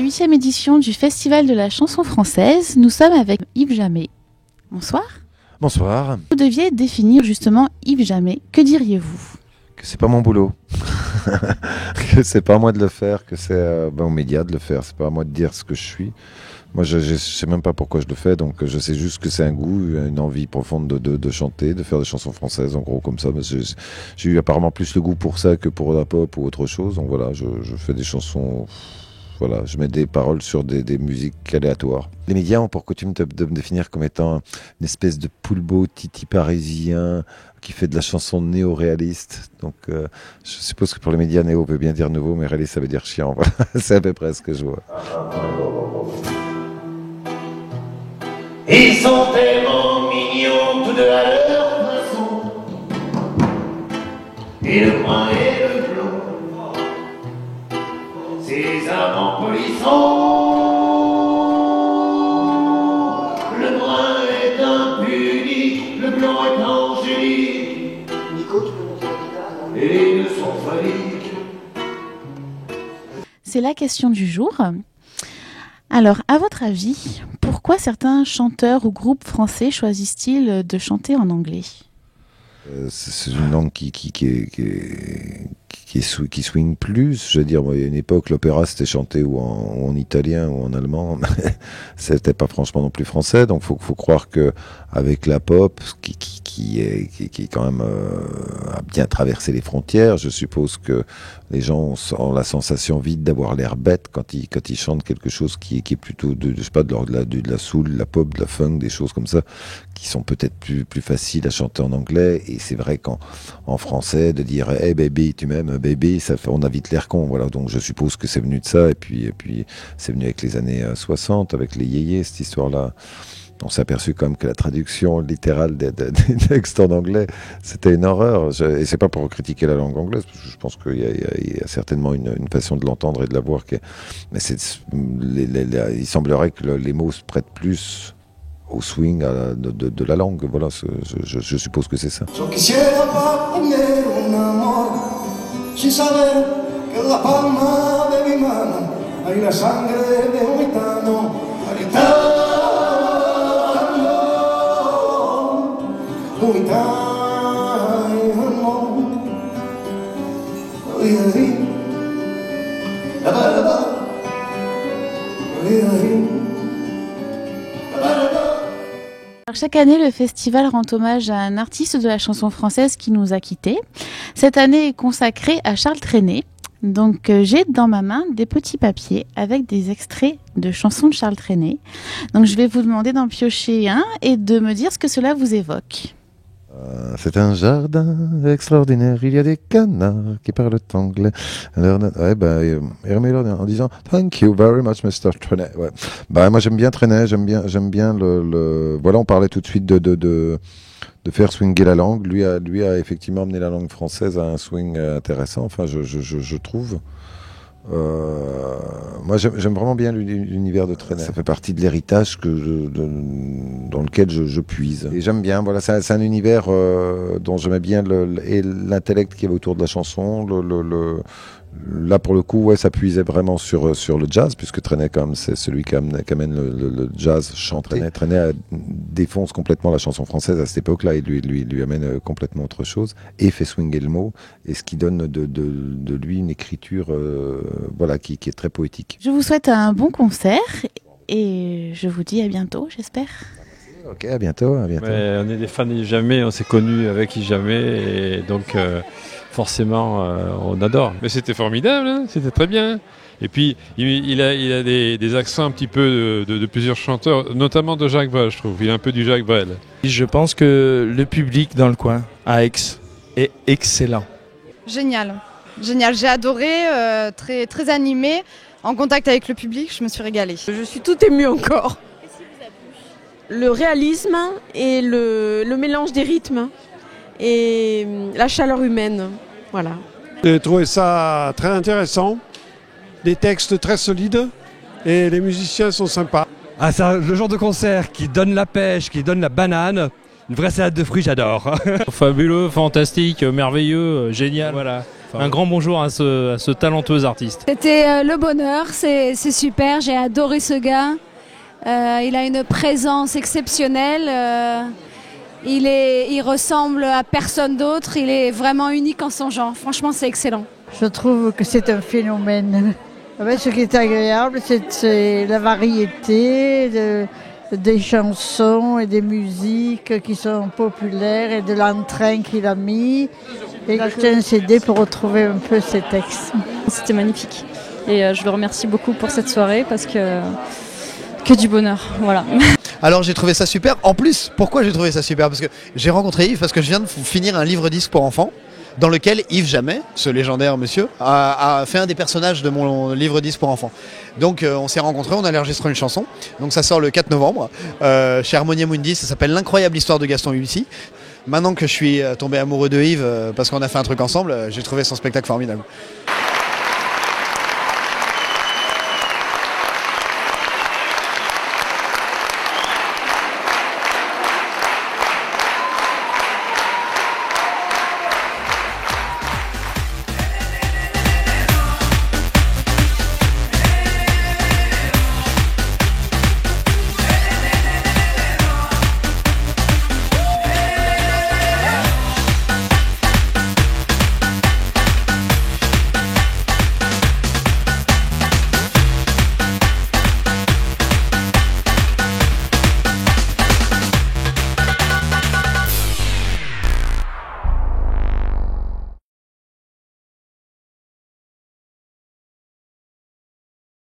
8e édition du Festival de la chanson française. Nous sommes avec Yves Jammet. Bonsoir. Bonsoir. Vous deviez définir justement Yves Jammet. Que diriez-vous ? Que c'est pas mon boulot, que c'est pas à moi de le faire, que c'est aux médias de le faire. C'est pas à moi de dire ce que je suis. Moi, je sais même pas pourquoi je le fais, donc je sais juste que c'est un goût, une envie profonde de chanter, de faire des chansons françaises, en gros comme ça. Mais j'ai eu apparemment plus le goût pour ça que pour la pop ou autre chose. Donc voilà, je fais des chansons. Voilà, je mets des paroles sur des musiques aléatoires. Les médias ont pour coutume de me définir comme étant une espèce de poulbeau titi parisien qui fait de la chanson néo-réaliste. Donc je suppose que pour les médias, néo veut bien dire nouveau, mais réaliste ça veut dire chiant. Voilà, c'est à peu près ce que je vois. Ils sont tellement mignons, tous deux à leur façon. Et le brun et le blond, ces amants polissons. Le brun est impudique, le blanc est angélique. Nico, tu peux monter la guitare, et les deux sont foliques. C'est la question du jour. Alors, à votre avis, pourquoi certains chanteurs ou groupes français choisissent-ils de chanter en anglais ? C'est une langue qui swing plus. Je veux dire, moi, il y a une époque, l'opéra c'était chanté ou en italien ou en allemand. C'était pas franchement non plus français. Donc, faut croire que avec la pop, qui est quand même a bien traversé les frontières, je suppose que les gens ont la sensation vite d'avoir l'air bête quand ils chantent quelque chose qui est plutôt je sais pas, de la soul, de la pop, de la funk, des choses comme ça, qui sont peut-être plus faciles à chanter en anglais. Et c'est vrai qu'en français, de dire hey baby, tu m'aimes baby, on a vite l'air con. Voilà, donc je suppose que c'est venu de ça. Et puis c'est venu avec les années 60, avec les yéyés, cette histoire-là. On s'est aperçu quand même que la traduction littérale des textes en anglais, c'était une horreur. Et c'est pas pour critiquer la langue anglaise, parce que je pense qu'il y a certainement une façon de l'entendre et de la voir. Mais il semblerait que les mots se prêtent plus au swing de la langue. Voilà, je suppose que c'est ça. Yo quisiera poner un amor sin saber que en la palma de mi mano hay la sangre de un gitano. Alors, chaque année, le festival rend hommage à un artiste de la chanson française qui nous a quittés. Cette année est consacrée à Charles Trenet. Donc j'ai dans ma main des petits papiers avec des extraits de chansons de Charles Trenet. Donc je vais vous demander d'en piocher un et de me dire ce que cela vous évoque. C'est un jardin extraordinaire, il y a des canards qui parlent anglais. En disant Thank you very much, Mr. Trenet. Ouais. Moi j'aime bien Trenet, j'aime bien le. Voilà, on parlait tout de suite de faire swinger la langue. Lui a effectivement amené la langue française à un swing intéressant. Enfin, je trouve. Moi, j'aime vraiment bien l'univers de Trenet. Ça fait partie de l'héritage dans lequel je puise. Et j'aime bien. Voilà, c'est un univers dont j'aimais bien l'intellect qu'il y avait autour de la chanson. Là, pour le coup, ouais, ça puisait vraiment sur le jazz, puisque Trenet, quand même, c'est celui qui amène le jazz chanté. Trenet défonce complètement la chanson française à cette époque-là et lui amène complètement autre chose et fait swinger le mot, et ce qui donne de lui une écriture qui est très poétique. Je vous souhaite un bon concert et je vous dis à bientôt, j'espère. Ok, à bientôt. Ouais, on est des fans d'Yves Jammet, on s'est connus avec Yves Jammet et donc forcément on adore. Mais c'était formidable, hein, c'était très bien. Et puis il a des accents un petit peu de plusieurs chanteurs, notamment de Jacques Brel, je trouve. Il a un peu du Jacques Brel. Je pense que le public dans le coin à Aix est excellent. Génial, j'ai adoré, très, très animé, en contact avec le public, je me suis régalée. Je suis tout émue encore. Le réalisme et le mélange des rythmes et la chaleur humaine, voilà. J'ai trouvé ça très intéressant, des textes très solides et les musiciens sont sympas. Ah, c'est le genre de concert qui donne la pêche, qui donne la banane, une vraie salade de fruits, j'adore. Fabuleux, fantastique, merveilleux, génial, voilà. Un grand bonjour à ce talentueux artiste. C'était le bonheur, c'est super, j'ai adoré ce gars. Il a une présence exceptionnelle. Il ressemble à personne d'autre, il est vraiment unique en son genre. Franchement, c'est excellent. Je trouve que c'est un phénomène. Ce qui est agréable, c'est la variété des chansons et des musiques qui sont populaires et de l'entrain qu'il a mis. Et j'ai acheté un CD pour retrouver un peu ses textes. C'était magnifique. Et je le remercie beaucoup pour cette soirée parce que du bonheur, voilà. Alors j'ai trouvé ça super. En plus, pourquoi j'ai trouvé ça super? Parce que j'ai rencontré Yves parce que je viens de finir un livre-disque pour enfants dans lequel Yves Jamais, ce légendaire monsieur, a fait un des personnages de mon livre-disque pour enfants. Donc on s'est rencontrés, on a enregistré une chanson. Donc ça sort le 4 novembre chez Harmonia Mundi, ça s'appelle L'incroyable histoire de Gaston Ulysses. Maintenant que je suis tombé amoureux de Yves parce qu'on a fait un truc ensemble, j'ai trouvé son spectacle formidable.